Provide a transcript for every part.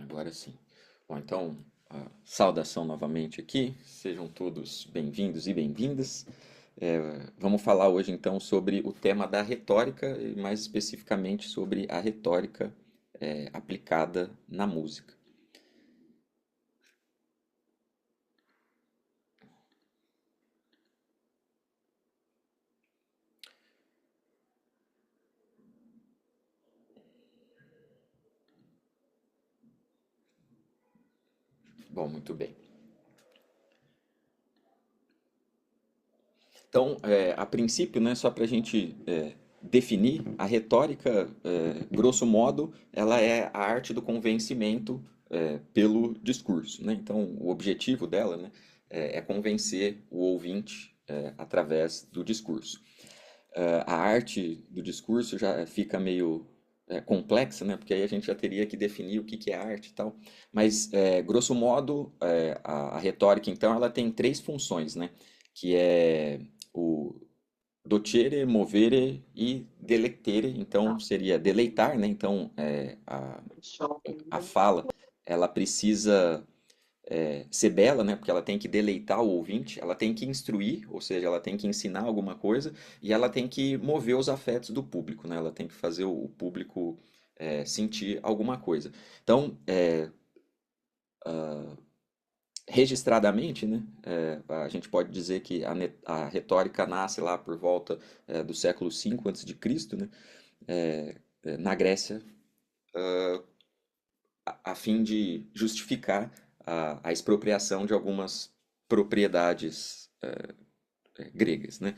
Agora sim. Bom, então, saudação novamente aqui, sejam todos bem-vindos e bem-vindas. Vamos falar hoje então sobre o tema da retórica e mais especificamente sobre a retórica aplicada na música. Bom, muito bem. Então, a princípio, né, só para a gente definir, a retórica, grosso modo, ela é a arte do convencimento pelo discurso, né? Então, o objetivo dela, né, é convencer o ouvinte através do discurso. A arte do discurso já fica meio complexa, né? Porque aí a gente já teria que definir o que que é arte e tal. Mas, grosso modo, a retórica, então, ela tem três funções, né? Que é o docere, movere e delectere. Então, seria deleitar, né? Então, a fala, ela precisa ser bela, né? Porque ela tem que deleitar o ouvinte, ela tem que instruir, ou seja, ela tem que ensinar alguma coisa e ela tem que mover os afetos do público, né? Ela tem que fazer o público sentir alguma coisa. Então, registradamente, né, a gente pode dizer que a retórica nasce lá por volta do século V antes de Cristo, né, na Grécia, a fim de justificar a expropriação de algumas propriedades gregas, né?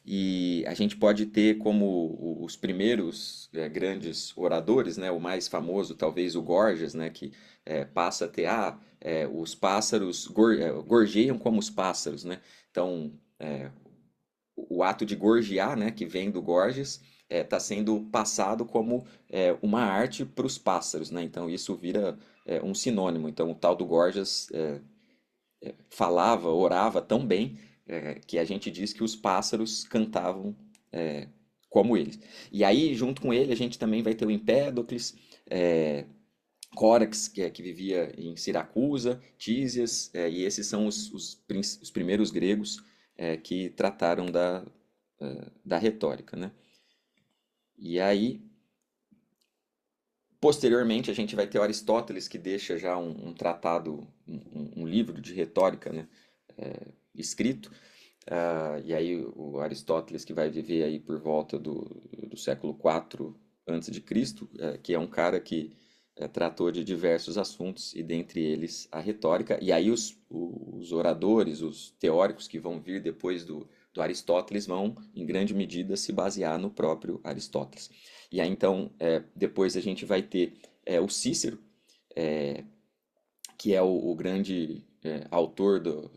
E a gente pode ter como os primeiros grandes oradores, né, o mais famoso talvez o Gorgias, né, que passa a ter os pássaros gorjeiam como os pássaros, né? Então o ato de gorjear, né, que vem do Gorgias, está sendo passado como uma arte para os pássaros, né? Então isso vira um sinônimo. Então o tal do Gorgias falava, orava tão bem que a gente diz que os pássaros cantavam como eles. E aí, junto com ele, a gente também vai ter o Empédocles, Córax, que vivia em Siracusa, Tísias, e esses são os primeiros gregos que trataram da retórica, né? E aí, posteriormente, a gente vai ter Aristóteles, que deixa já um tratado, um livro de retórica, né, escrito. E aí o Aristóteles que vai viver aí por volta do século IV antes de Cristo, que é um cara que tratou de diversos assuntos e dentre eles a retórica. E aí os oradores, os teóricos que vão vir depois do Aristóteles vão em grande medida se basear no próprio Aristóteles. E aí então depois a gente vai ter o Cícero, que é o grande autor do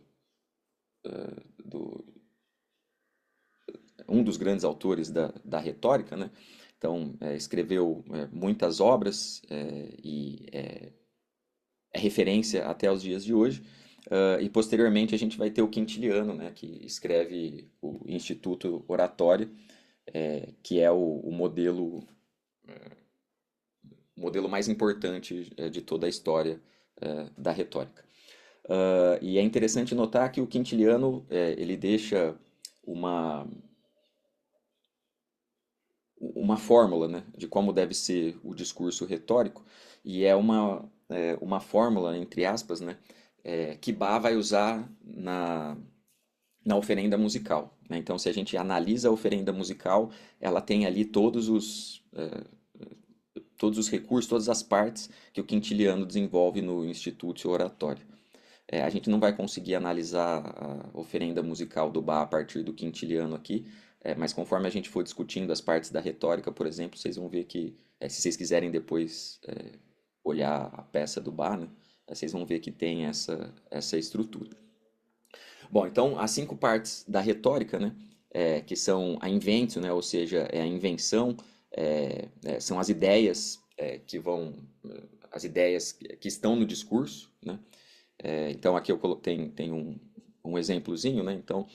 um dos grandes autores da retórica, né? Então, escreveu muitas obras e é referência até os dias de hoje. E posteriormente a gente vai ter o Quintiliano, né, que escreve o Instituto Oratório, que é o modelo mais importante de toda a história da retórica. E é interessante notar que o Quintiliano ele deixa uma, uma fórmula, né, de como deve ser o discurso retórico, e é uma fórmula, entre aspas, né, que Bach vai usar na oferenda musical, né? Então, se a gente analisa a oferenda musical, ela tem ali todos os recursos, todas as partes que o Quintiliano desenvolve no Instituto Oratório. A gente não vai conseguir analisar a oferenda musical do Bach a partir do Quintiliano aqui, mas conforme a gente for discutindo as partes da retórica, por exemplo, vocês vão ver que, se vocês quiserem depois olhar a peça do Bach, né, vocês vão ver que tem essa estrutura. Bom, então as cinco partes da retórica, né, que são a inventio, né, ou seja, é a invenção, são as ideias as ideias que estão no discurso, né? Então aqui eu coloquei tem um exemplozinho, né? Então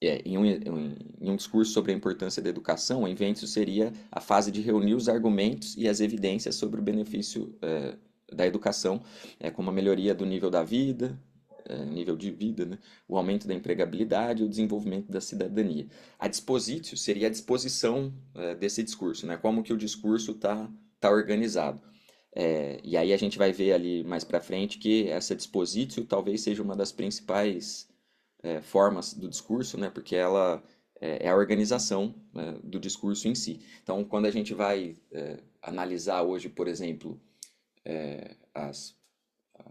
em um discurso sobre a importância da educação, a invenção seria a fase de reunir os argumentos e as evidências sobre o benefício da educação, como a melhoria do nível da vida, nível de vida, né? O aumento da empregabilidade e o desenvolvimento da cidadania. A dispositio seria a disposição desse discurso, né? Como que o discurso tá organizado. E aí a gente vai ver ali mais para frente que essa dispositio talvez seja uma das principais formas do discurso, né? Porque ela é a organização do discurso em si. Então, quando a gente vai analisar hoje, por exemplo, as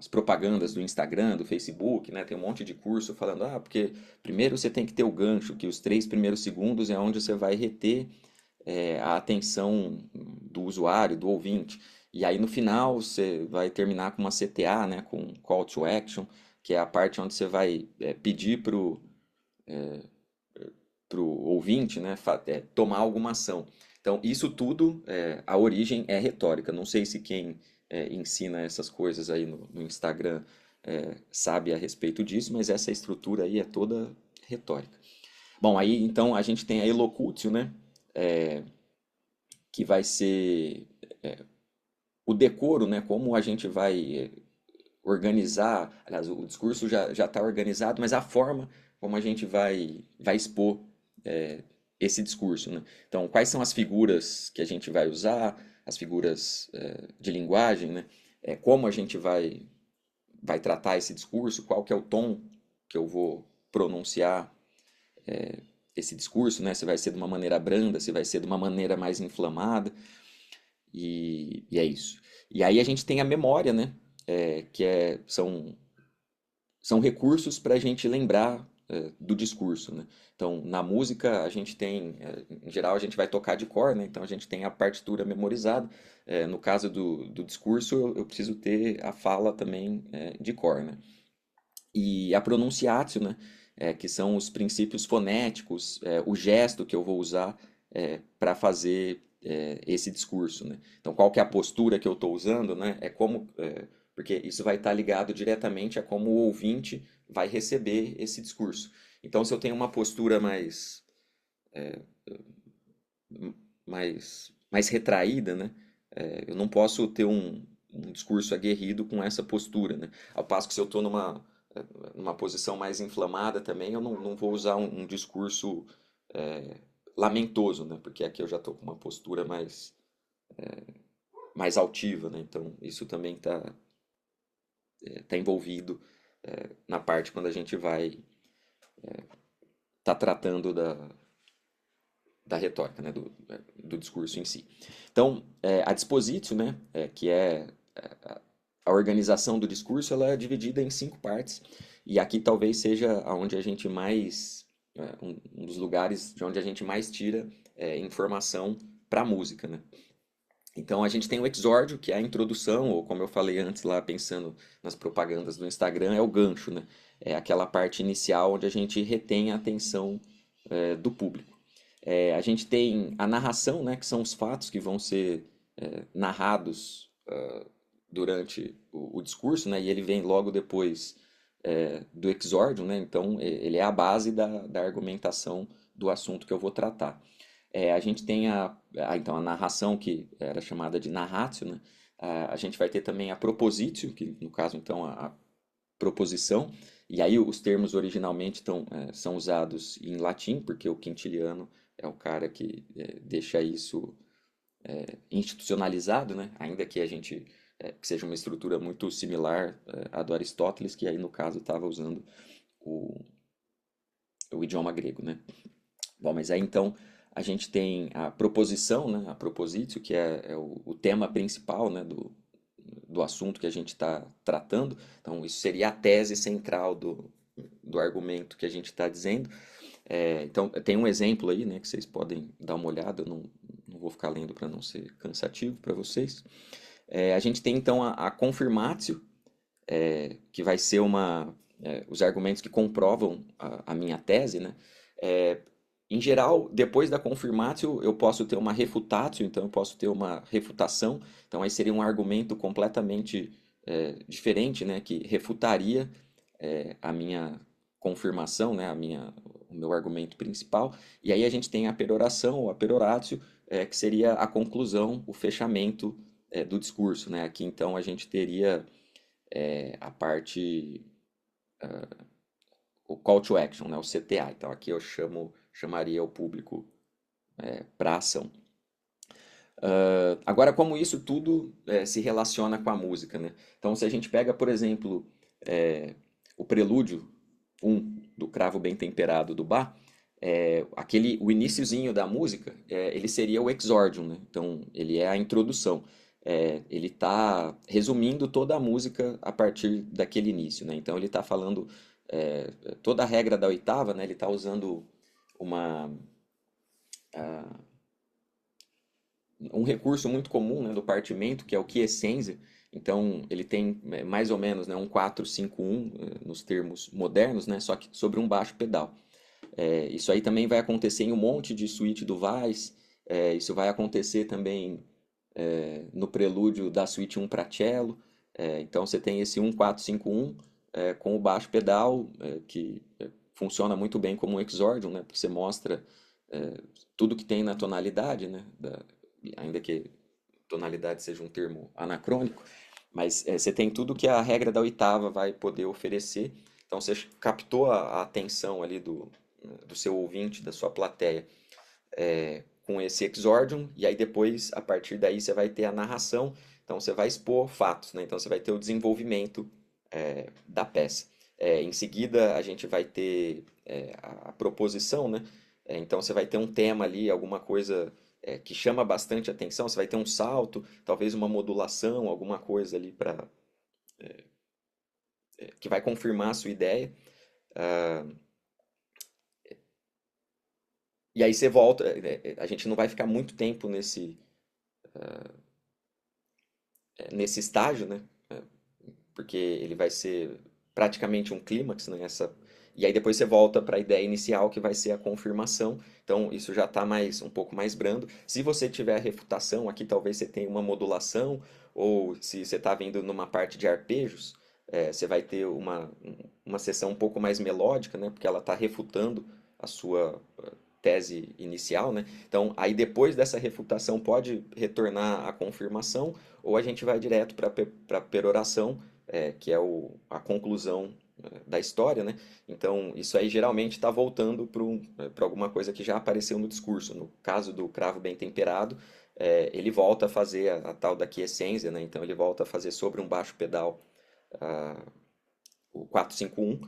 propagandas do Instagram, do Facebook, né? Tem um monte de curso falando, porque primeiro você tem que ter o gancho, que os 3 primeiros segundos é onde você vai reter a atenção do usuário, do ouvinte. E aí no final você vai terminar com uma CTA, né? Com Call to Action, que é a parte onde você vai pedir pro ouvinte, né? Tomar alguma ação. Então, isso tudo, a origem é retórica. Não sei se quem ensina essas coisas aí no Instagram sabe a respeito disso, mas essa estrutura aí é toda retórica. Bom, aí então a gente tem a elocutio, né? Que vai ser o decoro, né? Como a gente vai organizar. Aliás, o discurso já está organizado, mas a forma como a gente vai expor esse discurso, né? Então, quais são as figuras que a gente vai usar, as figuras de linguagem, né? Como a gente vai tratar esse discurso, qual que é o tom que eu vou pronunciar esse discurso, né? Se vai ser de uma maneira branda, se vai ser de uma maneira mais inflamada, e é isso. E aí a gente tem a memória, né? São recursos para a gente lembrar do discurso, né? Então, na música, a gente tem, em geral, a gente vai tocar de cor, né? Então, a gente tem a partitura memorizada. No caso do discurso, eu preciso ter a fala também de cor, né? E a pronunciatio, né? Que são os princípios fonéticos, o gesto que eu vou usar para fazer esse discurso, né? Então, qual que é a postura que eu estou usando, né? Porque isso vai estar ligado diretamente a como o ouvinte vai receber esse discurso. Então, se eu tenho uma postura mais retraída, né? Eu não posso ter um discurso aguerrido com essa postura, né? Ao passo que se eu estou numa posição mais inflamada também, eu não vou usar um discurso lamentoso, né? Porque aqui eu já estou com uma postura mais altiva, né? Então, isso também tá envolvido na parte quando a gente vai tá tratando da retórica, né, do discurso em si. Então, a dispositio, né, que é a organização do discurso, ela é dividida em 5 partes, e aqui talvez seja onde a gente mais, um dos lugares de onde a gente mais tira informação para a música, né? Então a gente tem o exórdio, que é a introdução, ou como eu falei antes lá, pensando nas propagandas do Instagram, é o gancho, né? É aquela parte inicial onde a gente retém a atenção do público. A gente tem a narração, né, que são os fatos que vão ser narrados durante o discurso, né, e ele vem logo depois do exórdio, né, então ele é a base da argumentação do assunto que eu vou tratar. A gente tem então, a narração, que era chamada de narratio, né, a gente vai ter também a propositio, que no caso então a proposição, e aí os termos originalmente são usados em latim, porque o quintiliano é o cara que deixa isso institucionalizado, né? Ainda que a gente que seja uma estrutura muito similar à do Aristóteles, que aí no caso estava usando o, o idioma grego, né? Bom, mas aí então a gente tem a proposição, né? A propositio, que é o tema principal, né? Do assunto que a gente está tratando. Então, isso seria a tese central do argumento que a gente está dizendo. Então, tem um exemplo aí, né, que vocês podem dar uma olhada, eu não vou ficar lendo para não ser cansativo para vocês. A gente tem então a confirmatio, que vai ser os argumentos que comprovam a minha tese, né? Em geral, depois da confirmatio, eu posso ter uma refutatio, então eu posso ter uma refutação, então aí seria um argumento completamente diferente, né, que refutaria a minha confirmação, né, o meu argumento principal. E aí a gente tem a peroração ou a peroratio, que seria a conclusão, o fechamento do discurso, né? Aqui então a gente teria a parte, o call to action, né? O CTA. Então aqui eu chamaria o público para ação. Agora, como isso tudo se relaciona com a música, né? Então, se a gente pega, por exemplo, o prelúdio um do Cravo Bem Temperado do Bach, o iniciozinho da música, ele seria o exordium, né? Então, ele é a introdução. Ele está resumindo toda a música a partir daquele início, né? Então, ele está falando toda a regra da oitava, né? Ele está usando uma um recurso muito comum, né, do partimento, que é o quiescenza. Então, ele tem mais ou menos, né, um 4-5-1 nos termos modernos, né, só que sobre um baixo pedal. Isso aí também vai acontecer em um monte de suíte do Weiss. Isso vai acontecer também no prelúdio da suíte 1 para cello. Então, você tem esse 1-4-5-1 com o baixo pedal, que funciona muito bem como um exordium, né, porque você mostra tudo que tem na tonalidade, né, ainda que tonalidade seja um termo anacrônico, mas você tem tudo que a regra da oitava vai poder oferecer. Então você captou a atenção ali do seu ouvinte, da sua plateia, com esse exordium, e aí depois, a partir daí, você vai ter a narração, então você vai expor fatos, né? Então você vai ter o desenvolvimento da peça. Em seguida, a gente vai ter a proposição, né? Então você vai ter um tema ali, alguma coisa que chama bastante atenção, você vai ter um salto, talvez uma modulação, alguma coisa ali para que vai confirmar a sua ideia. Ah, e aí você volta, a gente não vai ficar muito tempo nesse estágio, né? Porque ele vai ser praticamente um clímax, né? E aí depois você volta para a ideia inicial, que vai ser a confirmação. Então isso já está um pouco mais brando. Se você tiver a refutação, aqui talvez você tenha uma modulação, ou se você está vindo numa parte de arpejos, você vai ter uma seção um pouco mais melódica, né? Porque ela está refutando a sua tese inicial, né? Então, aí depois dessa refutação pode retornar a confirmação, ou a gente vai direto para a peroração, que é a conclusão da história, né? Então, isso aí geralmente está voltando para alguma coisa que já apareceu no discurso. No caso do Cravo Bem Temperado, ele volta a fazer a tal da quiescência, né? Então, ele volta a fazer sobre um baixo pedal o 4-5-1,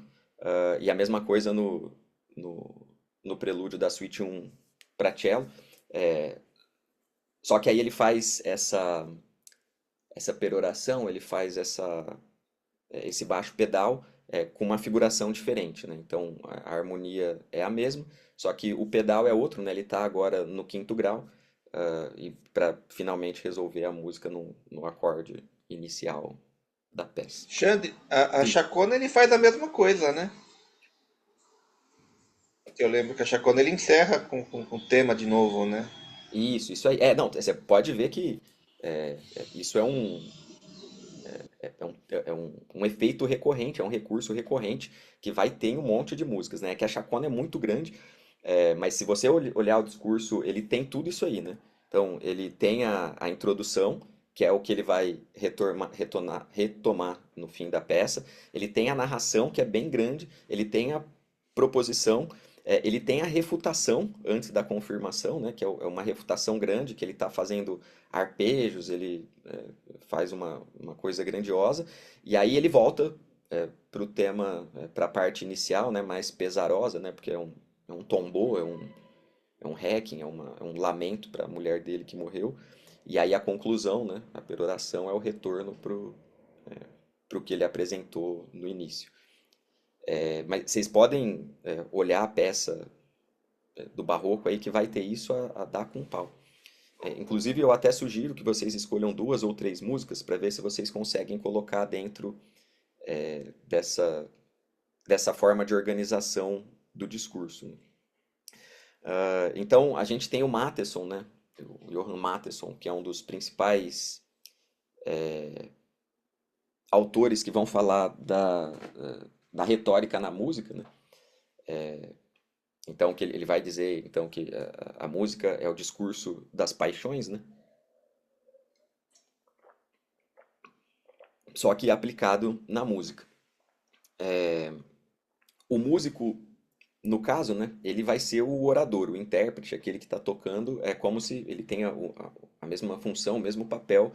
e a mesma coisa no, no prelúdio da Suite 1 para cello. É, Só que aí ele faz essa peroração, ele faz esse baixo pedal com uma figuração diferente, né? Então a harmonia é a mesma, só que o pedal é outro, né? Ele está agora no quinto grau, e para finalmente resolver a música no acorde inicial da peça. Xande, a Sim, Chacona ele faz a mesma coisa, né? Porque eu lembro que a Chacona ele encerra com o tema de novo, né? isso aí. Não, você pode ver que isso é um efeito recorrente, é um recurso recorrente que vai ter em um monte de músicas, né? Que a chacona é muito grande, mas se você olhar o discurso, ele tem tudo isso aí, né? Então, ele tem a introdução, que é o que ele vai retomar no fim da peça. Ele tem a narração, que é bem grande. Ele tem a proposição. Ele tem a refutação antes da confirmação, né? Que é uma refutação grande, que ele está fazendo arpejos, ele faz uma coisa grandiosa, e aí ele volta para o tema, para a parte inicial, né, mais pesarosa, né, porque é um tombô, é um requiem, é um lamento para a mulher dele que morreu, e aí a conclusão, né, a peroração é o retorno pro que ele apresentou no início. Mas vocês podem olhar a peça do Barroco aí que vai ter isso a dar com pau. Inclusive, eu até sugiro que vocês escolham 2 ou 3 músicas para ver se vocês conseguem colocar dentro dessa forma de organização do discurso, né? Então, a gente tem o Mattheson, né? O Johann Mattheson, que é um dos principais autores que vão falar da retórica na música, né? Então, que ele vai dizer então que a música é o discurso das paixões, né? Só que aplicado na música. O músico, no caso, né, ele vai ser o orador, o intérprete, aquele que está tocando, é como se ele tenha a mesma função, o mesmo papel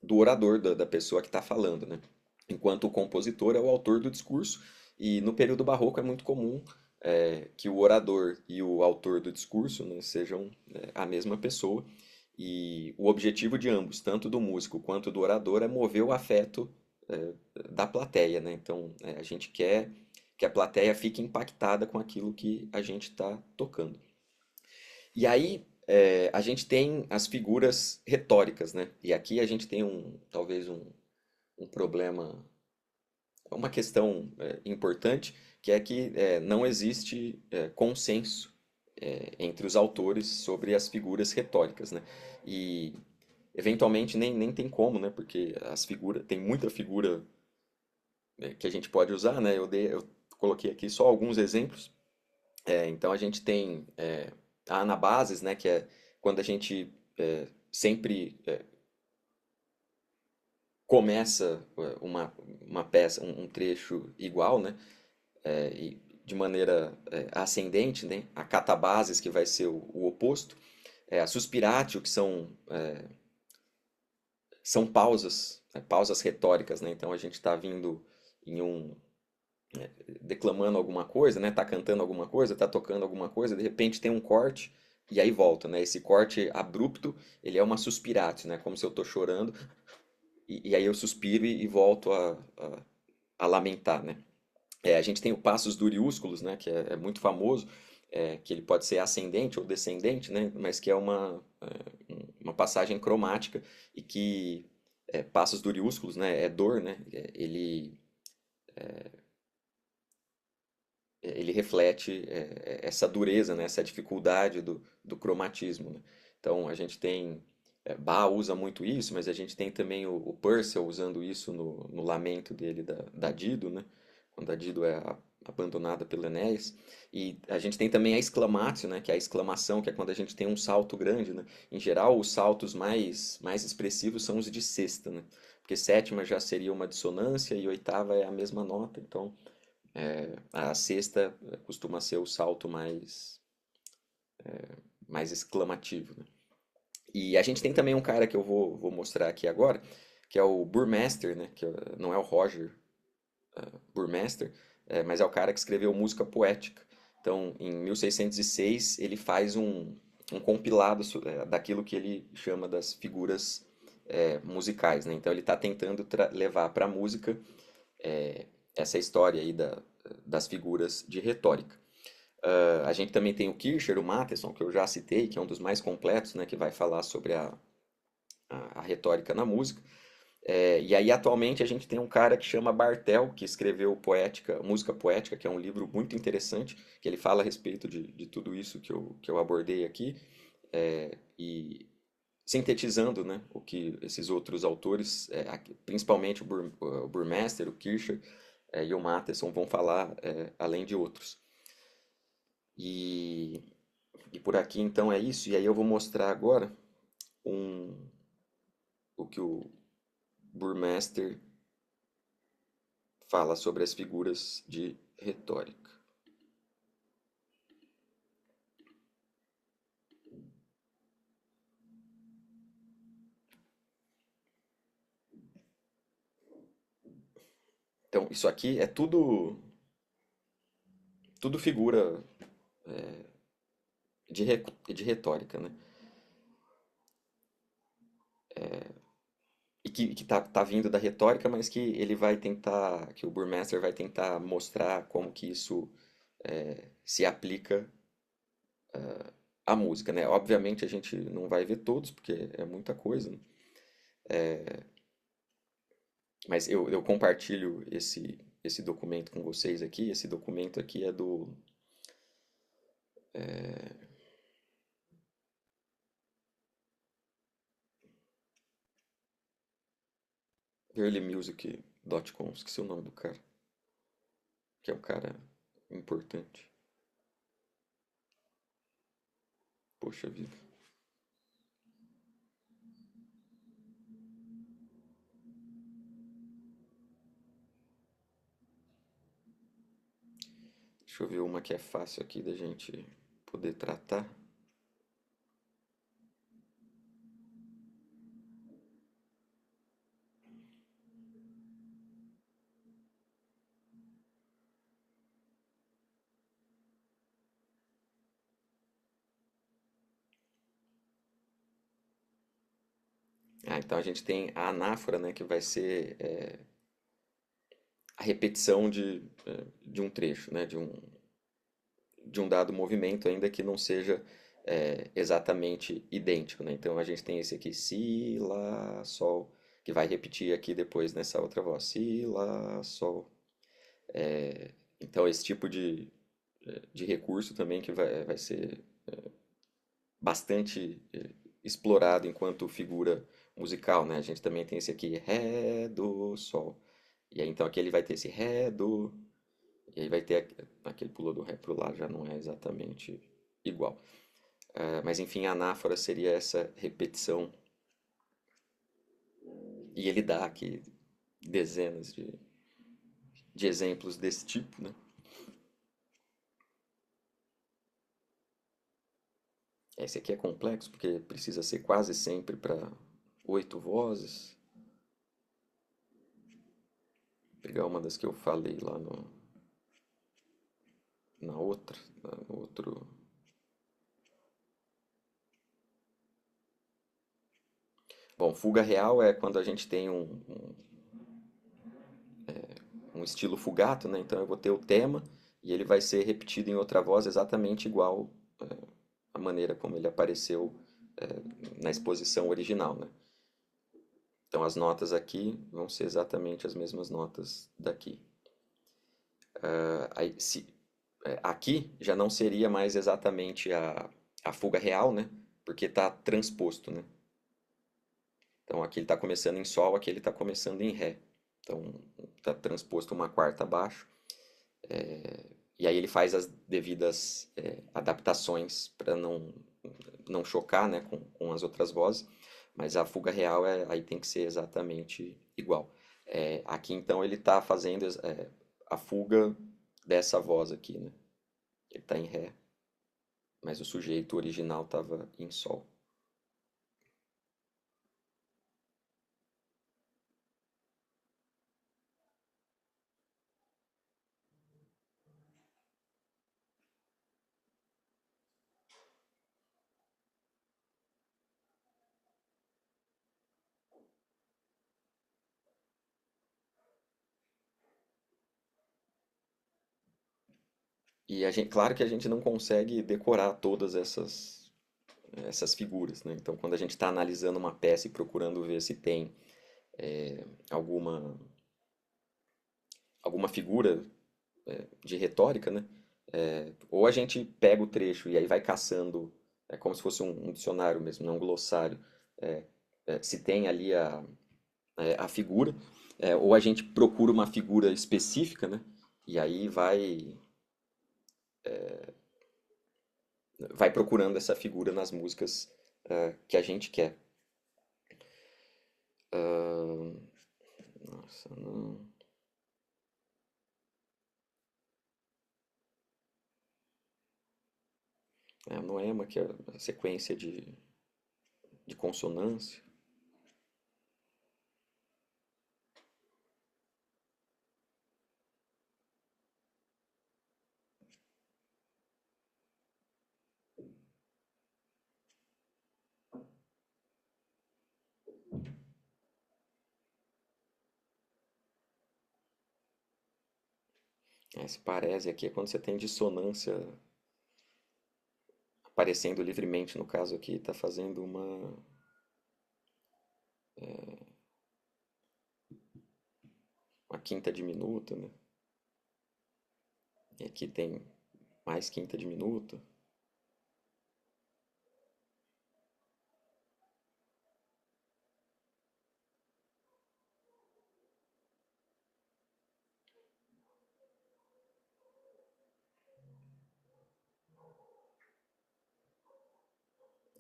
do orador, da pessoa que está falando, né? Enquanto o compositor é o autor do discurso, e no período barroco é muito comum que o orador e o autor do discurso, né, sejam a mesma pessoa, e o objetivo de ambos, tanto do músico quanto do orador, é mover o afeto é, da plateia, né? Então, a gente quer que a plateia fique impactada com aquilo que a gente está tocando. E aí, a gente tem as figuras retóricas, né? E aqui a gente tem talvez um problema, uma questão importante, que é que não existe consenso entre os autores sobre as figuras retóricas, né? E eventualmente nem tem como, né? Porque as figuras, tem muita figura que a gente pode usar, né? Eu coloquei aqui só alguns exemplos. Então a gente tem a anabases, né? Que é quando a gente sempre começa uma peça, um trecho igual, né? E de maneira ascendente, né? A catabases, que vai ser o oposto. A suspiratio, que são pausas, né? Pausas retóricas, né? Então a gente está vindo em declamando alguma coisa, né? Tá cantando alguma coisa, tá tocando alguma coisa, de repente tem um corte e aí volta, né? Esse corte abrupto, ele é uma suspiratio, né? Como se eu tô chorando e aí eu suspiro e volto a lamentar, né? A gente tem o passus duriúsculos, né? Que é muito famoso, que ele pode ser ascendente ou descendente, né? Mas que é uma passagem cromática e que passus duriúsculos, né? É dor, né? Ele reflete essa dureza, né, essa dificuldade do cromatismo, né? Então a gente tem Bach usa muito isso, mas a gente tem também o Purcell usando isso no lamento dele da Dido, né? Quando a Dido é abandonada pelo Enéas. E a gente tem também a exclamatio, né? Que é a exclamação, que é quando a gente tem um salto grande, né? Em geral, os saltos mais expressivos são os de sexta, né? Porque sétima já seria uma dissonância e oitava é a mesma nota, então a sexta costuma ser o salto mais exclamativo, né? E a gente tem também um cara que eu vou mostrar aqui agora, que é o Burmester, né? Que não é o Roger Burmester, mas é o cara que escreveu música poética. Então, em 1606, ele faz um compilado daquilo que ele chama das figuras musicais, né? Então, ele está tentando levar para a música essa história aí das figuras de retórica. A gente também tem o Kircher, o Matheson, que eu já citei, que é um dos mais completos, né, que vai falar sobre a retórica na música. E aí, atualmente, a gente tem um cara que chama Bartel, que escreveu Poética, Música Poética, que é um livro muito interessante, que ele fala a respeito de tudo isso que eu abordei aqui, e sintetizando, né, o que esses outros autores, principalmente o Burmester, o Kircher, e o Matheson vão falar, além de outros. E, e por aqui então é isso. E aí eu vou mostrar agora um, o que o Burmester fala sobre as figuras de retórica. Então, isso aqui é tudo figura de retórica, né? E que tá vindo da retórica, mas que ele vai tentar, que o Burmester vai tentar mostrar como que isso se aplica à música, né? Obviamente a gente não vai ver todos, porque é muita coisa, né? Mas eu compartilho esse documento com vocês aqui. Esse documento aqui é do earlymusic.com, esqueci o nome do cara, que é um cara importante. Poxa vida. Deixa eu ver uma que é fácil aqui da gente poder tratar. Ah, então a gente tem a anáfora, né, que vai ser a repetição de um trecho, né, de um dado movimento, ainda que não seja exatamente idêntico, né? Então a gente tem esse aqui, si, lá, sol, que vai repetir aqui depois nessa outra voz, si, lá, sol. Então esse tipo de recurso também que vai ser bastante explorado enquanto figura musical, né? A gente também tem esse aqui, ré, do, sol. E aí então aqui ele vai ter esse ré, do, e aí vai ter aquele pulou do ré pro lá, já não é exatamente igual. Mas enfim, a anáfora seria essa repetição. E ele dá aqui dezenas de exemplos desse tipo, né? Esse aqui é complexo porque precisa ser quase sempre para 8 vozes. Vou pegar uma das que eu falei lá na outra, no outro. Bom, fuga real é quando a gente tem um estilo fugato, né? Então eu vou ter o tema e ele vai ser repetido em outra voz exatamente igual a maneira como ele apareceu na exposição original, né? Então as notas aqui vão ser exatamente as mesmas notas daqui. Aí, aqui já não seria mais exatamente a fuga real, né? Porque está transposto, né? Então aqui ele está começando em sol, aqui ele está começando em ré. Então está transposto uma quarta abaixo. E aí ele faz as devidas adaptações para não chocar, né, com as outras vozes. Mas a fuga real aí tem que ser exatamente igual. Aqui então ele está fazendo a fuga dessa voz aqui, né? Ele está em ré, mas o sujeito original estava em sol. E a gente, claro que a gente não consegue decorar todas essas figuras, né? Então, quando a gente está analisando uma peça e procurando ver se tem alguma alguma figura de retórica, né? Ou a gente pega o trecho e aí vai caçando, é como se fosse um dicionário mesmo, não um glossário, se tem ali a figura, ou a gente procura uma figura específica, né? E aí vai procurando essa figura nas músicas que a gente quer. Nossa, não. É, o noema, que é a sequência de consonância. Esse parese aqui é quando você tem dissonância aparecendo livremente. No caso aqui, está fazendo uma quinta diminuta, né? E aqui tem mais quinta diminuta.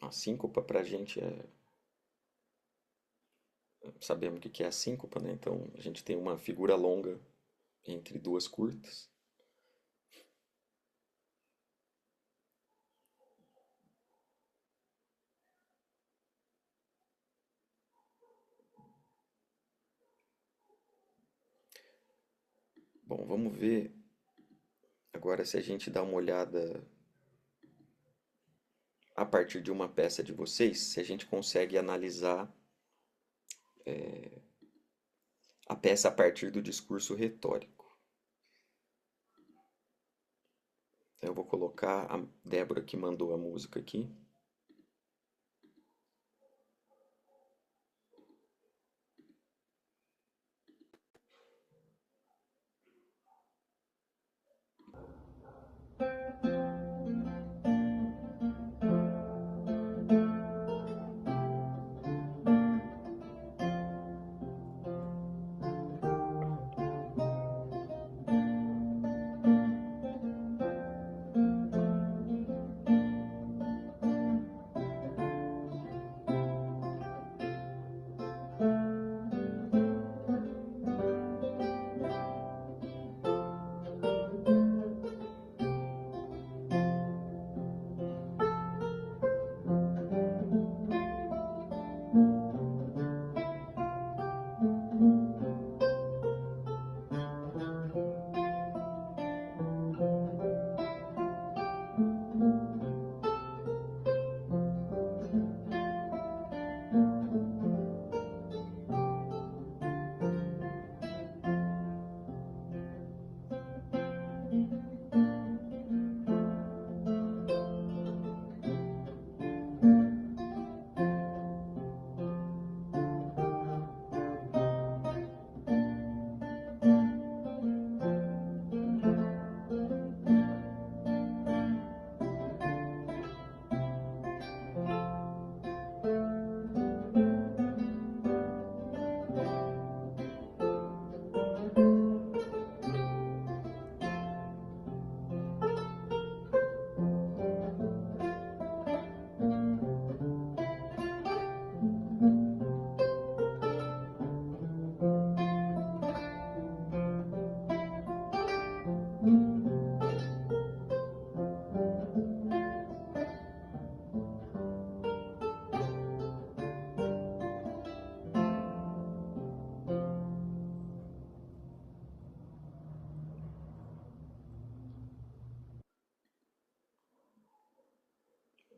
A síncopa pra gente é. Sabemos o que que é a síncopa, né? Então a gente tem uma figura longa entre duas curtas. Bom, vamos ver agora se a gente dá uma olhada a partir de uma peça de vocês, se a gente consegue analisar a peça a partir do discurso retórico. Então, eu vou colocar a Débora que mandou a música aqui.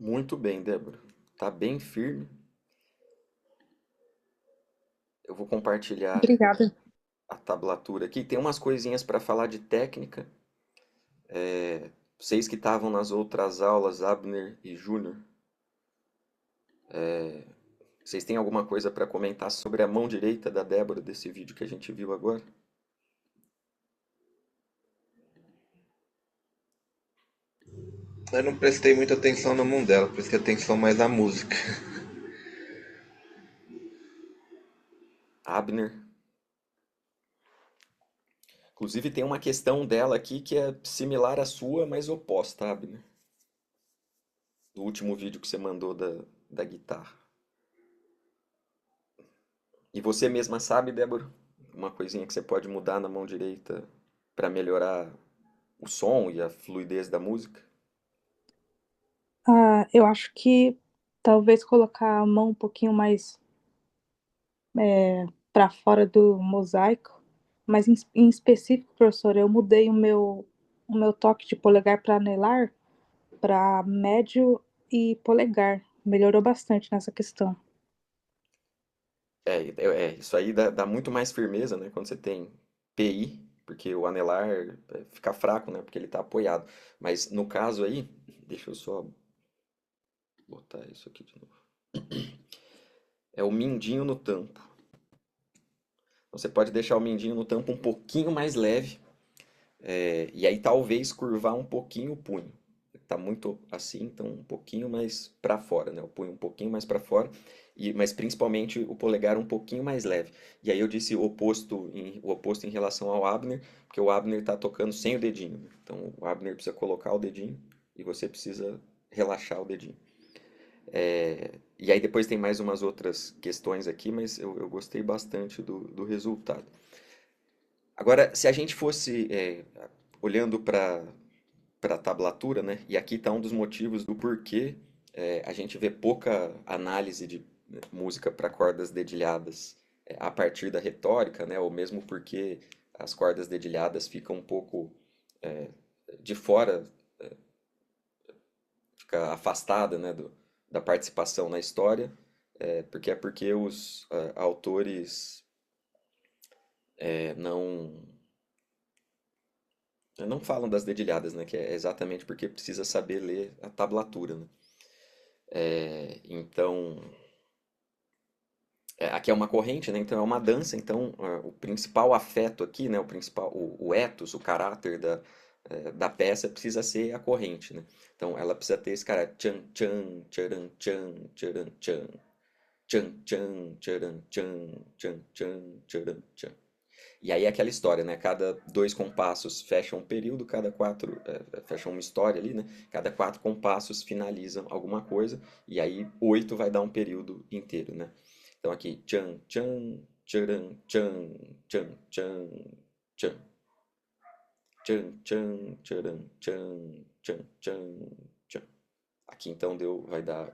Muito bem, Débora. Tá bem firme. Eu vou compartilhar Obrigada. a tablatura aqui. Tem umas coisinhas para falar de técnica. Vocês que estavam nas outras aulas, Abner e Júnior, vocês têm alguma coisa para comentar sobre a mão direita da Débora desse vídeo que a gente viu agora? Eu não prestei muita atenção na mão dela, prestei atenção mais na música. Abner. Inclusive tem uma questão dela aqui que é similar à sua, mas oposta, Abner. Do último vídeo que você mandou da guitarra. E você mesma sabe, Débora, uma coisinha que você pode mudar na mão direita para melhorar o som e a fluidez da música? Eu acho que talvez colocar a mão um pouquinho mais para fora do mosaico, mas em específico, professor, eu mudei o meu toque de polegar para anelar para médio e polegar. Melhorou bastante nessa questão. Isso aí dá muito mais firmeza, né? Quando você tem PI, porque o anelar fica fraco, né? Porque ele está apoiado. Mas no caso aí, deixa eu só botar isso aqui de novo. É o mindinho no tampo. Você pode deixar o mindinho no tampo um pouquinho mais leve, e aí talvez curvar um pouquinho o punho. Tá muito assim, então um pouquinho mais para fora, né? O punho um pouquinho mais para fora, mas principalmente o polegar um pouquinho mais leve. E aí eu disse o oposto em relação ao Abner, porque o Abner tá tocando sem o dedinho, né? Então o Abner precisa colocar o dedinho e você precisa relaxar o dedinho. E aí depois tem mais umas outras questões aqui, mas eu gostei bastante do resultado. Agora, se a gente fosse olhando para a tablatura, né? E aqui está um dos motivos do porquê a gente vê pouca análise de música para cordas dedilhadas a partir da retórica, né? Ou mesmo porque as cordas dedilhadas ficam um pouco é, de fora, fica afastada, né? Da participação na história, porque os autores não falam das dedilhadas, né? Que é exatamente porque precisa saber ler a tablatura, né? Então, aqui é uma corrente, né? Então é uma dança. Então, o principal afeto aqui, né? O ethos, o caráter da peça precisa ser a corrente, né? Então, ela precisa ter esse cara tchan tchan tcharan tchan tcharan tchan tchan tchan tcharan tchan tchan tchan tcharan tchan. E aí é aquela história, né? Cada dois compassos fecha um período, cada quatro fecha uma história ali, né? Cada quatro compassos finalizam alguma coisa, e aí oito vai dar um período inteiro, né? Então aqui, tchan, tchan, tcharam, tchan, tchan, tchan, tchan, tchan, tchan, tcharam, tchan, tchan, tchan, tchan. Aqui então vai dar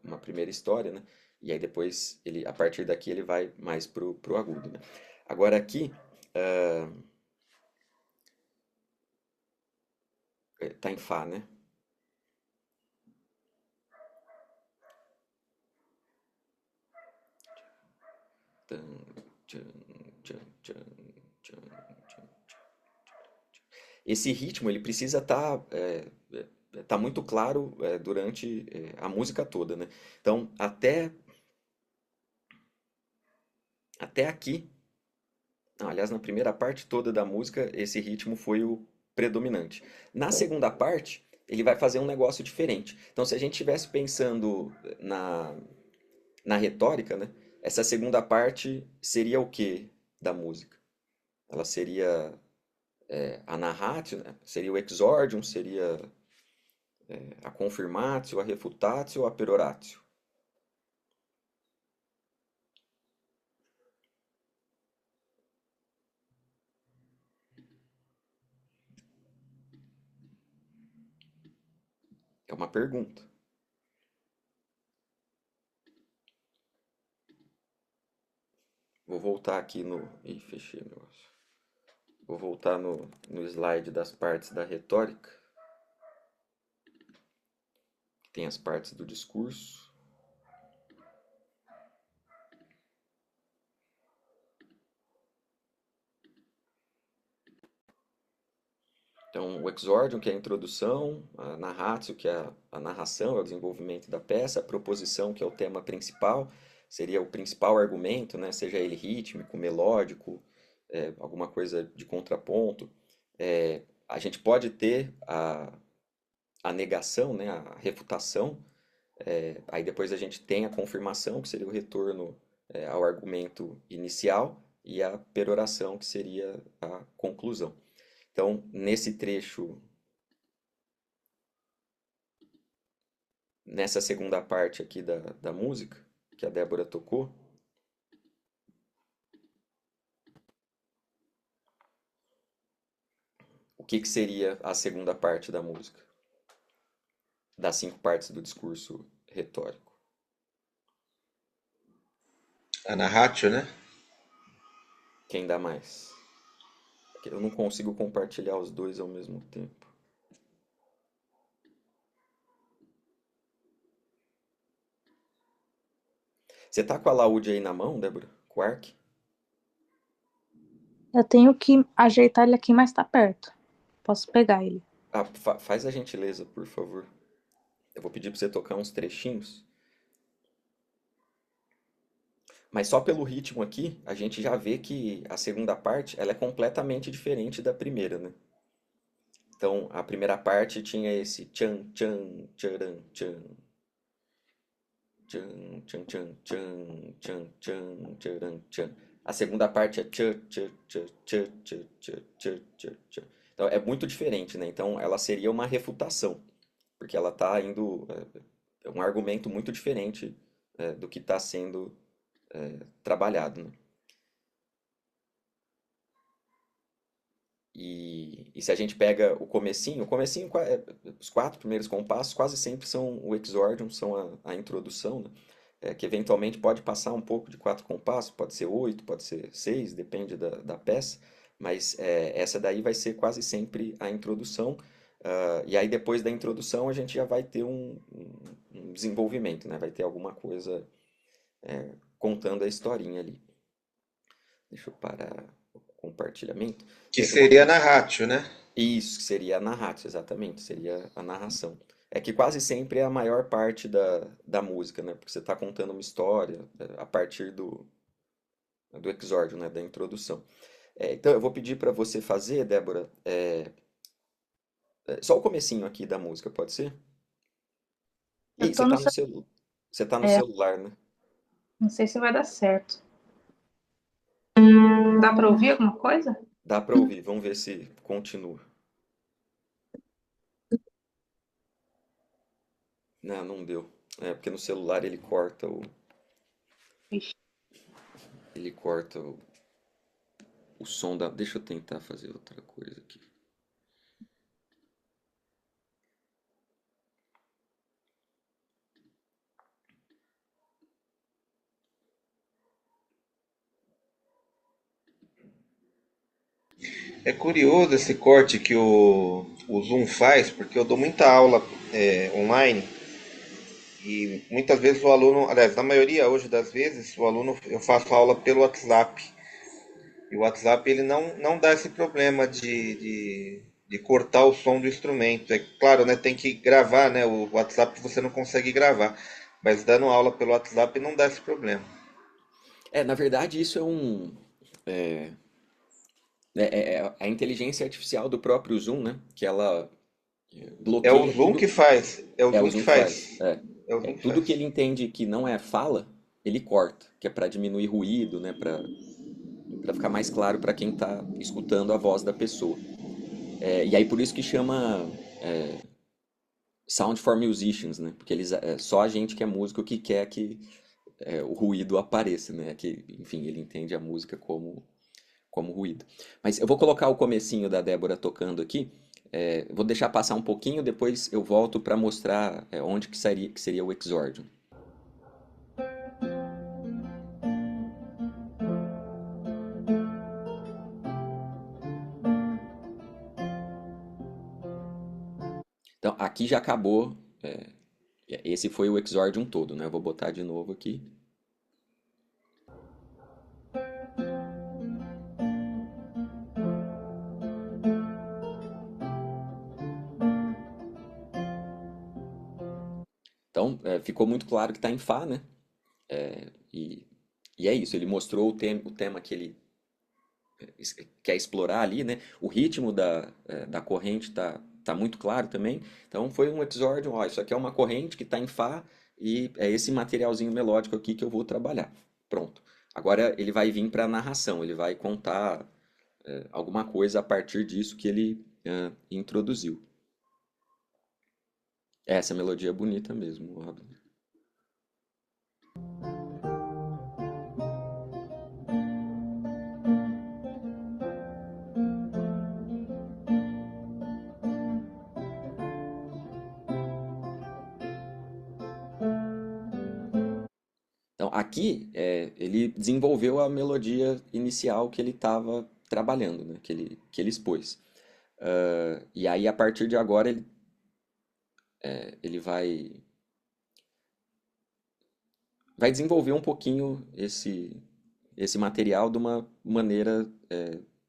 uma primeira história, né? E aí depois, a partir daqui, ele vai mais pro agudo, né? Agora aqui, ah, tá em Fá, né? Tan, tchan, tchan, tchan, tchan, tchan. Esse ritmo, ele precisa tá muito claro durante a música toda, né? Então, até aqui, não, aliás, na primeira parte toda da música, esse ritmo foi o predominante. Na segunda parte, ele vai fazer um negócio diferente. Então, se a gente estivesse pensando na, na retórica, né? Essa segunda parte seria o que da música? Ela seria a narratio, né? Seria o exordium, seria a confirmatio, a refutatio, a peroratio. É uma pergunta. Vou voltar aqui no. Ih, fechei o negócio. Vou voltar no slide das partes da retórica. Tem as partes do discurso. Então, o exordium, que é a introdução, a narratio, que é a narração, é o desenvolvimento da peça, a proposição, que é o tema principal, seria o principal argumento, né? Seja ele rítmico, melódico, alguma coisa de contraponto. A gente pode ter a negação, né? A refutação, aí depois a gente tem a confirmação, que seria o retorno ao argumento inicial, e a peroração, que seria a conclusão. Então, nesse trecho, nessa segunda parte aqui da música, que a Débora tocou, o que seria a segunda parte da música? Das cinco partes do discurso retórico. A narratio, né? Quem dá mais? Eu não consigo compartilhar os dois ao mesmo tempo. Você tá com a laúde aí na mão, Débora? Com o arc? Eu tenho que ajeitar ele aqui, mas tá perto. Posso pegar ele. Ah, faz a gentileza, por favor. Eu vou pedir pra você tocar uns trechinhos. Mas só pelo ritmo aqui, a gente já vê que a segunda parte ela é completamente diferente da primeira, né? Então, a primeira parte tinha esse tchan, tchan, tcharam, tchan, tchan, tchan, tchan, tchan, tchan, tchan, tcharam, tchan. A segunda parte é tchan, tchan, tchan, tchan, tchan, tchan, tchan, tchan, tchan. Então, é muito diferente, né? Então, ela seria uma refutação, porque ela está indo um argumento muito diferente do que está sendo trabalhado, né? E se a gente pega os 4 primeiros compassos quase sempre são o exordium, são a introdução, né? Que eventualmente pode passar um pouco de 4 compassos, pode ser 8, pode ser 6, depende da peça, mas essa daí vai ser quase sempre a introdução, e aí depois da introdução a gente já vai ter um desenvolvimento, né? Vai ter alguma coisa contando a historinha ali. Deixa eu parar o compartilhamento. Que Eu vou seria a narratio, né? Isso, que seria a narratio, exatamente, seria a narração. É que quase sempre é a maior parte da música, né? Porque você está contando uma história a partir do exórdio, né? Da introdução. Então eu vou pedir para você fazer, Débora, só o comecinho aqui da música, pode ser? Eu Ih, tô no celular. você tá no É, celular, né? não sei se vai dar certo. Dá pra ouvir alguma coisa? Dá para ouvir, vamos ver se continua. Não, não deu. Porque no celular Ixi. ele corta o som da. Deixa eu tentar fazer outra coisa aqui. É curioso esse corte que o Zoom faz, porque eu dou muita aula online e muitas vezes o aluno, aliás, na maioria hoje das vezes, o aluno eu faço aula pelo WhatsApp. E o WhatsApp ele não dá esse problema de cortar o som do instrumento. É claro, né, tem que gravar, né? O WhatsApp você não consegue gravar, mas dando aula pelo WhatsApp não dá esse problema. Na verdade, isso é é, é a inteligência artificial do próprio Zoom, né? Que ela É o bloqueia Zoom que tudo. faz, é o O Zoom que Zoom que faz. faz, é o Zoom que Tudo que faz. ele entende que não é fala, ele corta, que é para diminuir ruído, né? Para ficar mais claro para quem está escutando a voz da pessoa. E aí por isso que chama Sound for Musicians, né? Porque só a gente que é músico que quer que o ruído apareça, né? Que, enfim, ele entende a música como ruído. Mas eu vou colocar o comecinho da Débora tocando aqui. Vou deixar passar um pouquinho, depois eu volto para mostrar onde que seria o exórdio. Então, aqui já acabou. Esse foi o exórdio todo, né? Eu vou botar de novo aqui. Então, ficou muito claro que está em Fá, né? E, e é isso, ele mostrou o tema que ele quer explorar ali, né? O ritmo da corrente tá muito claro também. Então foi um exórdio, ó, isso aqui é uma corrente que está em Fá e é esse materialzinho melódico aqui que eu vou trabalhar. Pronto. Agora ele vai vir para a narração, ele vai contar alguma coisa a partir disso que ele introduziu. Essa melodia é bonita mesmo, Robin. Então, aqui ele desenvolveu a melodia inicial que ele estava trabalhando, né? Que ele expôs. E aí, a partir de agora, ele vai desenvolver um pouquinho esse material de uma maneira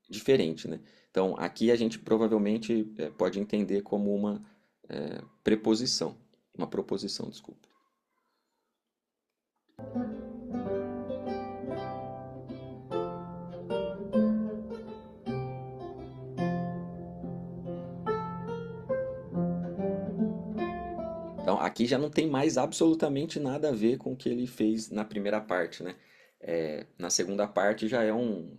diferente, né? Então, aqui a gente provavelmente pode entender como uma preposição, uma proposição, desculpa. Então, aqui já não tem mais absolutamente nada a ver com o que ele fez na primeira parte, né? Na segunda parte já é um.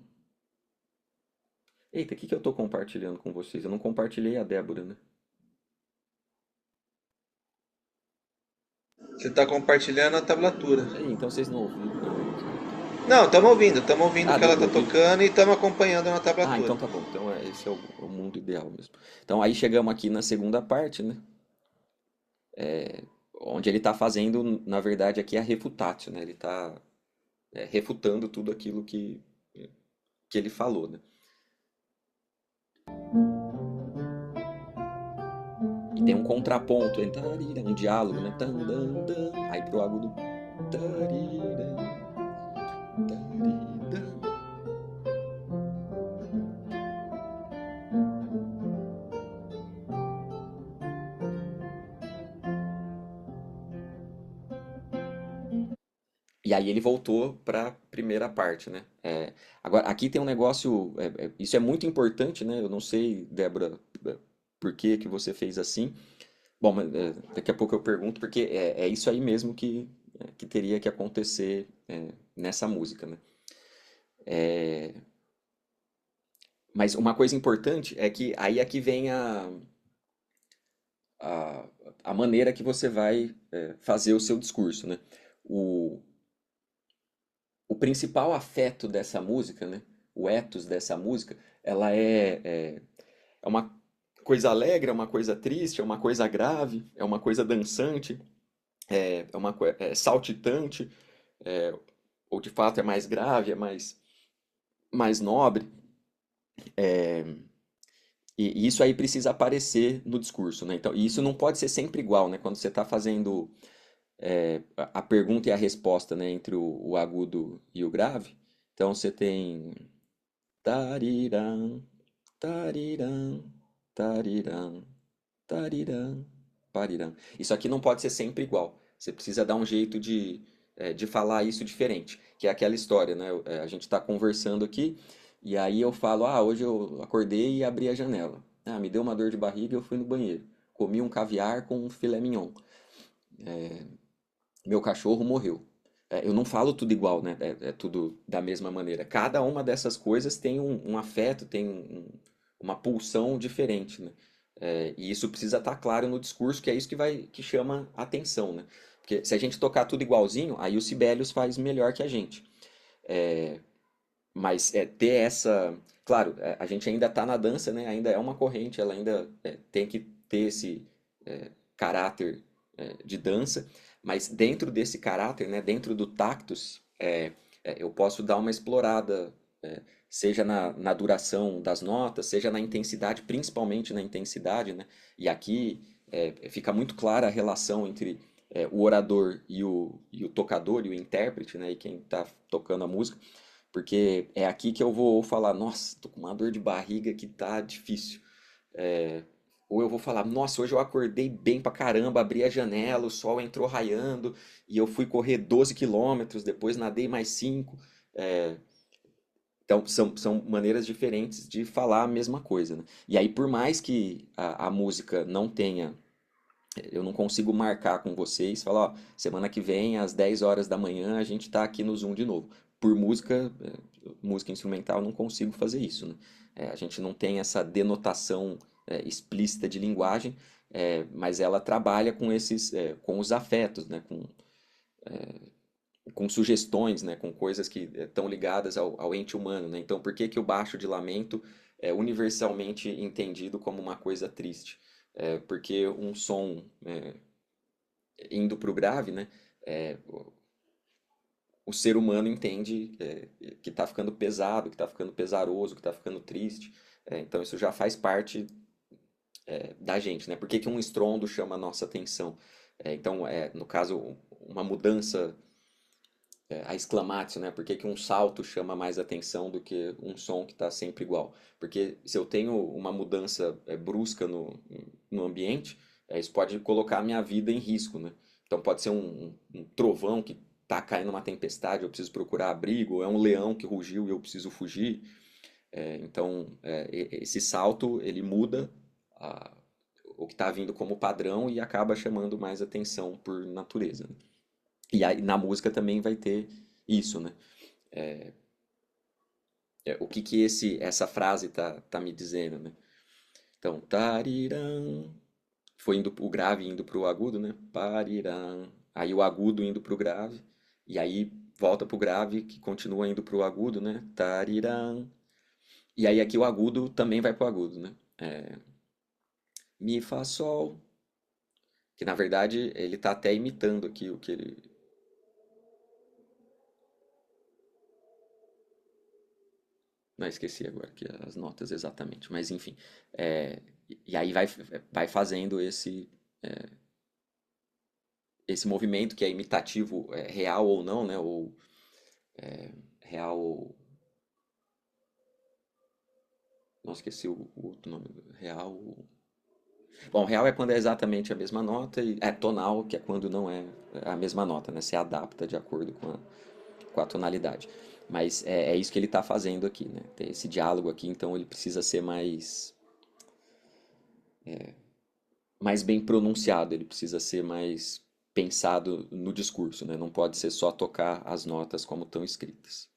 Eita, o que que eu tô compartilhando com vocês? Eu não compartilhei a Débora, né? Você está compartilhando a tablatura. Aí, então vocês não ouviram, né? Não, estamos ouvindo o Ah, que deu ela para está ouvir? tocando e estamos acompanhando na Ah, tablatura. então tá bom. Então esse é o mundo ideal mesmo. Então aí chegamos aqui na segunda parte, né? Onde ele está fazendo, na verdade, aqui a refutatio, né? Ele está refutando tudo aquilo que ele falou, né? E tem um contraponto, um diálogo, né? Tan, dan, dan, aí pro agudo. Tariram, tariram. E aí ele voltou para a primeira parte, né? Agora, aqui tem um negócio, isso é muito importante, né? Eu não sei, Débora, por que que você fez assim. Bom, mas, daqui a pouco eu pergunto, porque é isso aí mesmo que teria que acontecer nessa música, né? Mas uma coisa importante é que aí aqui vem a, a maneira que você vai fazer o seu discurso, né? O, o principal afeto dessa música, né? O ethos dessa música, ela é uma coisa alegre, é uma coisa triste, é uma coisa grave, é uma coisa dançante, é saltitante, é, ou de fato é mais grave, mais nobre. E isso aí precisa aparecer no discurso, né? Então, e isso não pode ser sempre igual, né? Quando você está fazendo a pergunta e a resposta, né? Entre o agudo e o grave. Então você tem tarirã, tarirã, tarirã, tarirã, parirã. Isso aqui não pode ser sempre igual. Você precisa dar um jeito de falar isso diferente. Que é aquela história, né? A gente está conversando aqui e aí eu falo, hoje eu acordei e abri a janela. Ah, me deu uma dor de barriga, eu fui no banheiro. Comi um caviar com um filé mignon. Meu cachorro morreu. Eu não falo tudo igual, né? É tudo da mesma maneira. Cada uma dessas coisas tem um afeto, tem uma pulsão diferente, né? E isso precisa estar claro no discurso, que é isso que chama atenção, né? Porque se a gente tocar tudo igualzinho, aí o Sibelius faz melhor que a gente. Mas ter essa. Claro, a gente ainda está na dança, né? Ainda é uma corrente, ela ainda tem que ter esse caráter de dança, mas dentro desse caráter, né? Dentro do tactus, eu posso dar uma explorada, seja na duração das notas, seja na intensidade, principalmente na intensidade, né? E aqui fica muito clara a relação entre o orador e o tocador e o intérprete, né? E quem está tocando a música. Porque é aqui que eu vou falar, nossa, tô com uma dor de barriga que tá difícil. É, ou eu vou falar, nossa, hoje eu acordei bem pra caramba, abri a janela, o sol entrou raiando e eu fui correr 12 quilômetros, depois nadei mais 5. Então, são maneiras diferentes de falar a mesma coisa, né? E aí, por mais que a música não tenha, eu não consigo marcar com vocês, falar, ó, semana que vem, às 10 horas da manhã, a gente tá aqui no Zoom de novo. Por música, música instrumental, eu não consigo fazer isso, né? A gente não tem essa denotação explícita de linguagem, mas ela trabalha com com os afetos, né? Com sugestões, né? Com coisas que estão ligadas ao ente humano, né? Então, por que que o baixo de lamento é universalmente entendido como uma coisa triste? Porque um som indo para o grave, né? É, o ser humano entende que está ficando pesado, que está ficando pesaroso, que está ficando triste. Então isso já faz parte da gente, né? Por que que um estrondo chama a nossa atenção? Então, no caso, uma mudança, a exclamatio, né? Por que que um salto chama mais atenção do que um som que está sempre igual? Porque se eu tenho uma mudança brusca no ambiente, isso pode colocar a minha vida em risco, né? Então pode ser um trovão que tá caindo uma tempestade, eu preciso procurar abrigo, ou é um leão que rugiu e eu preciso fugir. Então, esse salto, ele muda a- o que está vindo como padrão e acaba chamando mais atenção por natureza, né? E aí, na música também vai ter isso, né? O que que essa frase tá me dizendo, né? Então, tarirã, foi indo o grave indo pro agudo, né? Parirã. aí o agudo indo pro grave, e aí volta pro grave que continua indo pro agudo, né? Tariram. E aí aqui o agudo também vai pro agudo, né? É, mi, fá, sol. Que na verdade ele tá até imitando aqui o que ele. Não, esqueci agora aqui as notas exatamente, mas enfim. É, e aí vai fazendo esse movimento que é imitativo, real ou não, né? Ou real. Não esqueci o outro nome. Real. Bom, real é quando é exatamente a mesma nota, e é tonal, que é quando não é a mesma nota, né? Se adapta de acordo com a tonalidade. Mas é isso que ele está fazendo aqui, né? Tem esse diálogo aqui, então ele precisa ser mais bem pronunciado, ele precisa ser mais pensado no discurso, né? Não pode ser só tocar as notas como estão escritas.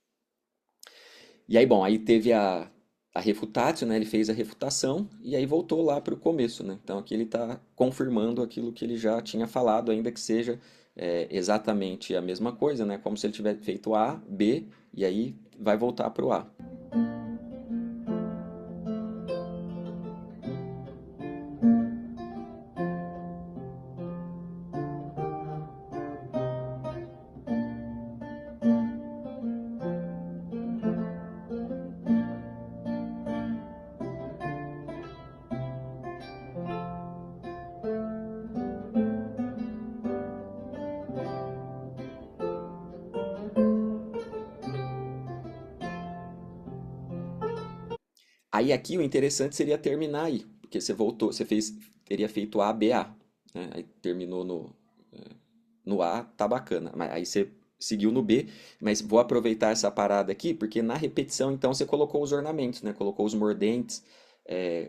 E aí, bom, aí teve a refutatio, né? Ele fez a refutação e aí voltou lá para o começo, né? Então aqui ele está confirmando aquilo que ele já tinha falado, ainda que seja exatamente a mesma coisa, né? Como se ele tivesse feito A, B e aí vai voltar para o A. Aí aqui o interessante seria terminar aí, porque você voltou, teria feito A, B, A, né? Aí terminou no A, tá bacana. Mas aí você seguiu no B, mas vou aproveitar essa parada aqui, porque na repetição então você colocou os ornamentos, né? Colocou os mordentes,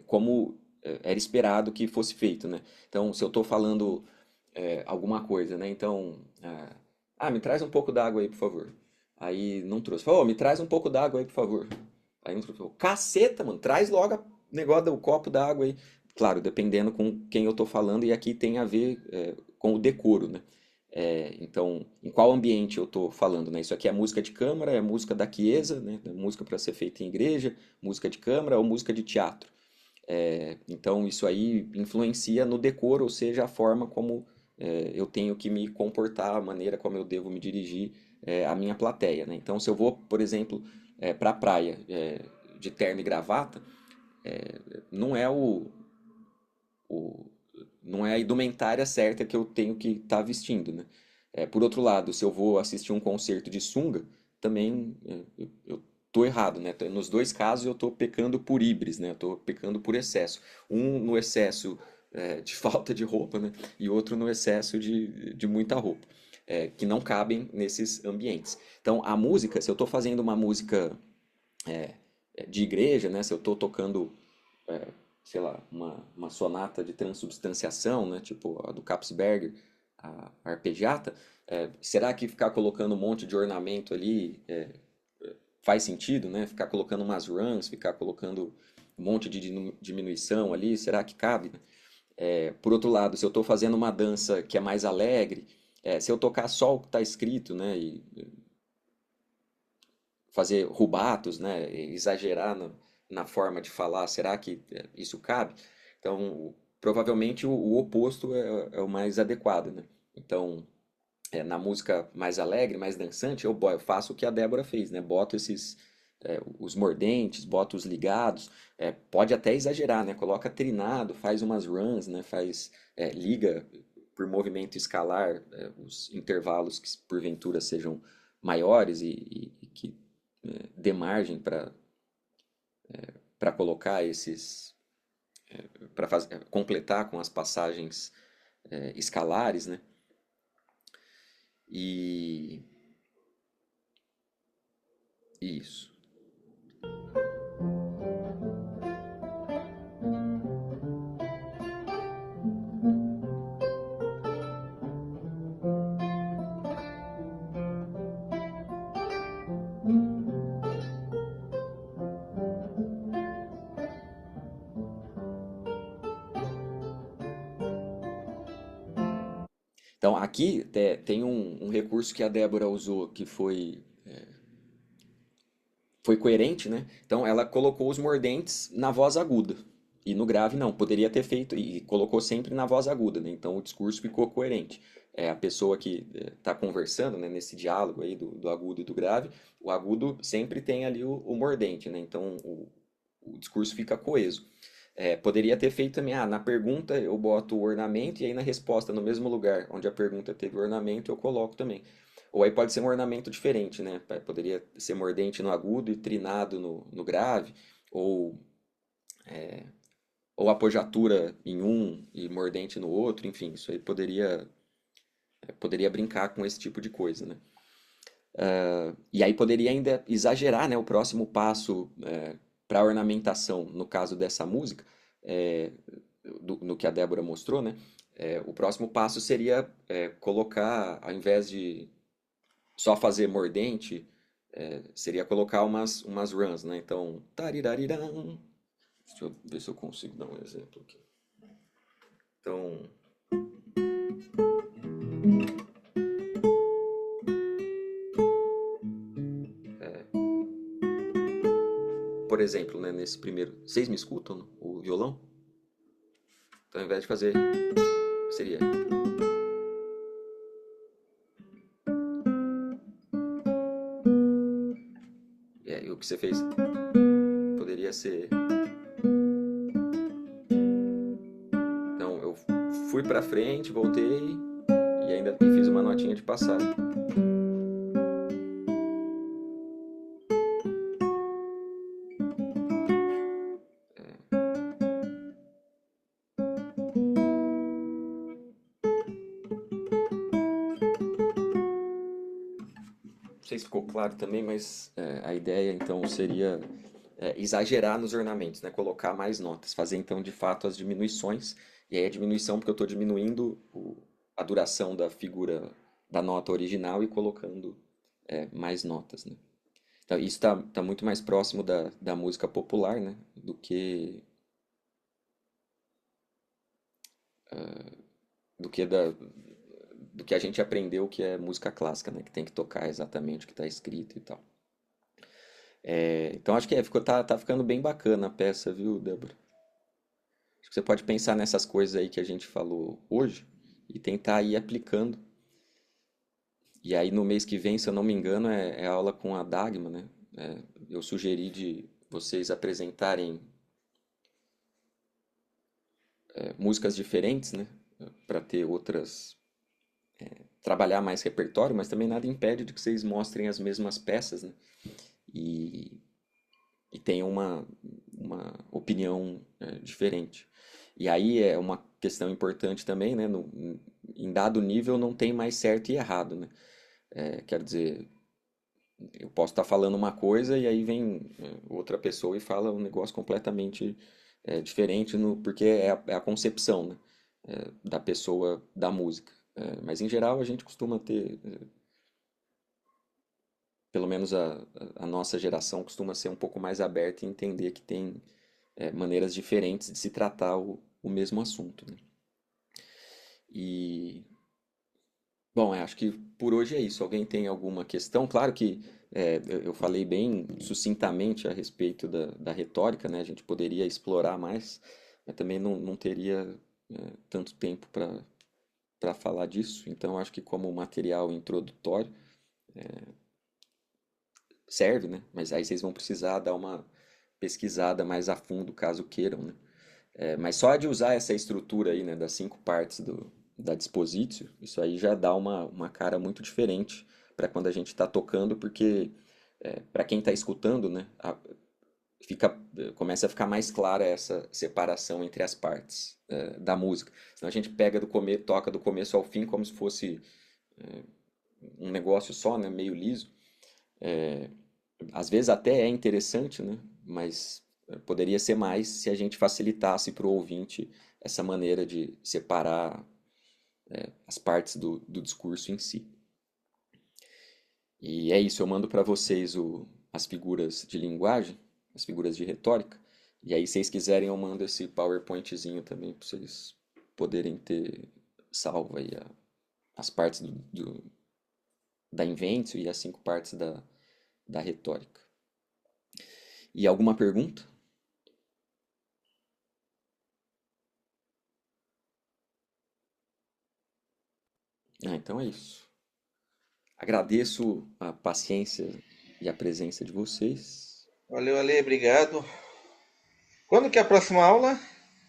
como era esperado que fosse feito, né? Então, se eu estou falando alguma coisa, né? Então, me traz um pouco d'água aí, por favor. Aí não trouxe. Falou, me traz um pouco d'água aí, por favor. Aí um falou, caceta, mano, traz logo o negócio do copo d'água aí. Claro, dependendo com quem eu tô falando, e aqui tem a ver com o decoro, né? Então, em qual ambiente eu tô falando, né? Isso aqui é música de câmara, é música da Chiesa, né? Música para ser feita em igreja, música de câmara ou música de teatro. Então, isso aí influencia no decoro, ou seja, a forma como eu tenho que me comportar, a maneira como eu devo me dirigir à minha plateia, né? Então, se eu vou, por exemplo, para a praia de terno e gravata, não é o- não é a indumentária certa que eu tenho que estar vestindo, né? Por outro lado, se eu vou assistir um concerto de sunga, também eu tô errado, né? Nos dois casos eu tô pecando por híbris, né? Eu tô pecando por excesso. Um no excesso de falta de roupa, né? E outro no excesso de muita roupa, que não cabem nesses ambientes. Então, a música, se eu tô fazendo uma música de igreja, né? Se eu estou tocando, sei lá, uma sonata de transubstanciação, né? Tipo a do Kapsberger, a arpeggiata, será que ficar colocando um monte de ornamento ali faz sentido, né? Ficar colocando umas runs, ficar colocando um monte de diminuição ali, será que cabe? Por outro lado, se eu estou fazendo uma dança que é mais alegre, se eu tocar só o que está escrito, né? E fazer rubatos, né? Exagerar na forma de falar, será que isso cabe? Então, provavelmente o oposto é o mais adequado, né? Então, na música mais alegre, mais dançante, eu faço o que a Débora fez, né? Boto os mordentes, boto os ligados, pode até exagerar, né? Coloca trinado, faz umas runs, né? Liga por movimento escalar, os intervalos que porventura sejam maiores e que dê margem para colocar para completar com as passagens escalares, né? E isso. Então, aqui tem um recurso que a Débora usou que foi coerente, né? Então, ela colocou os mordentes na voz aguda. E no grave, não. Poderia ter feito, e colocou sempre na voz aguda, né? Então, o discurso ficou coerente. É a pessoa que está conversando, né, nesse diálogo aí do agudo e do grave, o agudo sempre tem ali o mordente, né? Então, o discurso fica coeso. Poderia ter feito também, na pergunta eu boto o ornamento e aí na resposta, no mesmo lugar onde a pergunta teve o ornamento, eu coloco também. Ou aí pode ser um ornamento diferente, né? Poderia ser mordente no agudo e trinado no grave, ou, ou apojatura em um e mordente no outro, enfim, isso aí poderia brincar com esse tipo de coisa, né? E aí poderia ainda exagerar, né, o próximo passo para a ornamentação, no caso dessa música, é, no que a Débora mostrou, né? O próximo passo seria colocar, ao invés de só fazer mordente, seria colocar umas runs, né? Então, tarirariram. Deixa eu ver se eu consigo dar um exemplo aqui. Então, por exemplo, né, nesse primeiro. Vocês me escutam o violão? Então, ao invés de fazer, seria. E o que você fez poderia ser. Então, eu fui pra frente, voltei e ainda fiz uma notinha de passado. Não sei se ficou claro também, mas a ideia então seria exagerar nos ornamentos, né? Colocar mais notas, fazer então de fato as diminuições. E aí a diminuição porque eu estou diminuindo a duração da figura da nota original e colocando mais notas, né? Então, isso está muito mais próximo da música popular, né? Do que do que a gente aprendeu que é música clássica, né? Que tem que tocar exatamente o que está escrito e tal. Então acho que tá ficando bem bacana a peça, viu, Débora? Acho que você pode pensar nessas coisas aí que a gente falou hoje e tentar ir aplicando. E aí no mês que vem, se eu não me engano, é aula com a Dagma, né? Eu sugeri de vocês apresentarem músicas diferentes, né? Para ter outras. Trabalhar mais repertório, mas também nada impede de que vocês mostrem as mesmas peças, né? E, e tenham uma opinião diferente. E aí é uma questão importante também, né? Em dado nível não tem mais certo e errado, né? Quer dizer, eu posso estar falando uma coisa e aí vem outra pessoa e fala um negócio completamente diferente, porque é a concepção, né? Da pessoa da música. Mas em geral a gente costuma ter, pelo menos a nossa geração costuma ser um pouco mais aberta e entender que tem maneiras diferentes de se tratar o mesmo assunto, né? E, bom, acho que por hoje é isso. Alguém tem alguma questão? Claro que eu falei bem sucintamente a respeito da retórica, né? A gente poderia explorar mais, mas também não teria tanto tempo para falar disso. Então, acho que como material introdutório serve, né? Mas aí vocês vão precisar dar uma pesquisada mais a fundo, caso queiram, né? Mas só de usar essa estrutura aí, né, das 5 partes da Dispositio, isso aí já dá uma cara muito diferente para quando a gente está tocando, porque para quem está escutando, né, começa a ficar mais clara essa separação entre as partes da música. Senão a gente pega toca do começo ao fim como se fosse um negócio só, né, meio liso. Às vezes até é interessante, né? Mas poderia ser mais se a gente facilitasse para o ouvinte essa maneira de separar as partes do discurso em si. E é isso, eu mando para vocês as figuras de linguagem, as figuras de retórica, e aí se vocês quiserem eu mando esse PowerPointzinho também para vocês poderem ter salvo aí as partes da Inventio e as 5 partes da retórica. E alguma pergunta? Então é isso. Agradeço a paciência e a presença de vocês. Valeu, Ale, obrigado. Quando que é a próxima aula?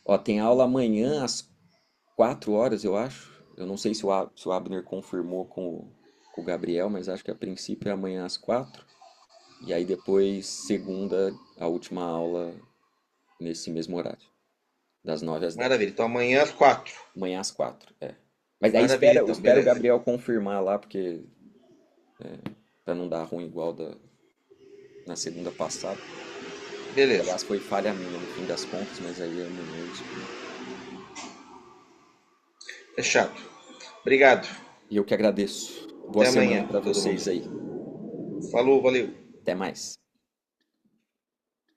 Ó, tem aula amanhã às 4 horas, eu acho. Eu não sei se o Abner confirmou com o Gabriel, mas acho que a princípio é amanhã às 4. E aí depois, segunda, a última aula nesse mesmo horário, das 9 às 10. Maravilha. Então amanhã às 4. Amanhã às 4, é. Mas aí Maravilha, espera, eu então, espero o beleza. Gabriel confirmar lá, porque para não dar ruim igual na segunda passada. Beleza. Aliás, foi falha minha no fim das contas, mas aí amanhã eu descubro. Fechado. Obrigado. E eu que agradeço. Boa Até semana amanhã, para todo vocês mundo. aí. Falou, valeu. Até mais.